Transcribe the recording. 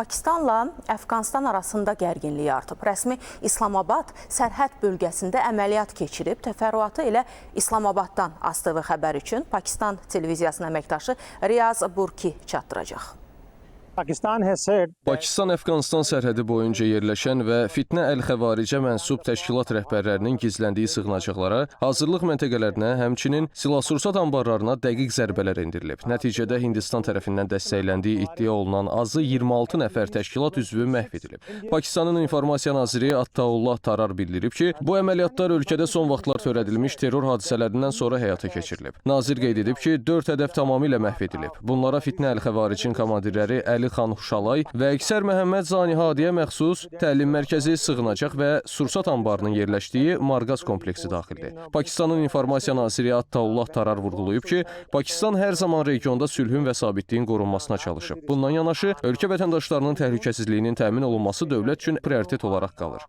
Pakistanla Əfqanistan arasında gərginlik artıb. Rəsmi İslamabad sərhəd bölgəsində əməliyyat keçirib. Təfərrüatı ilə İslamabaddan ASTV xəbər üçün Pakistan televiziyasının əməkdaşı Riyaz Burki çatdıracaq. Pakistan-Əfqanistan sərhədi boyunca yerləşən və Fitnə Əl-Xəvaricə mənsub təşkilat rəhbərlərinin gizləndiyi sığınacaqlara, hazırlıq məntəqələrinə, həmçinin silah-sursat anbarlarına dəqiq zərbələr endirilib. Nəticədə Hindistan tərəfindən dəstəkləndiyi iddia olunan azı 26 nəfər təşkilat üzvü məhv edilib. Pakistanın İnformasiya naziri Attaullah Tarar bildirib ki, bu əməliyyatlar ölkədə son vaxtlar törədilmiş terror hadisələrindən sonra həyata keçirilib. Nazir qeyd edib ki, 4 hədəf tamamilə məhv edilib. Bunlara Fitnə Əl-Xəvaricin komandirləri Əli Xan Xuşalay və Əksər Məhəmməd Zanihadiyə məxsus təlim mərkəzi, sığınacaq və sursat anbarının yerləşdiyi Marqaz kompleksi daxildir. Pakistanın İnformasiya naziri Attaullah Tarar vurğulayıb ki, Pakistan hər zaman regionda sülhün və sabitliyin qorunmasına çalışıb. Bundan yanaşı, ölkə vətəndaşlarının təhlükəsizliyinin təmin olunması dövlət üçün prioritet olaraq qalır.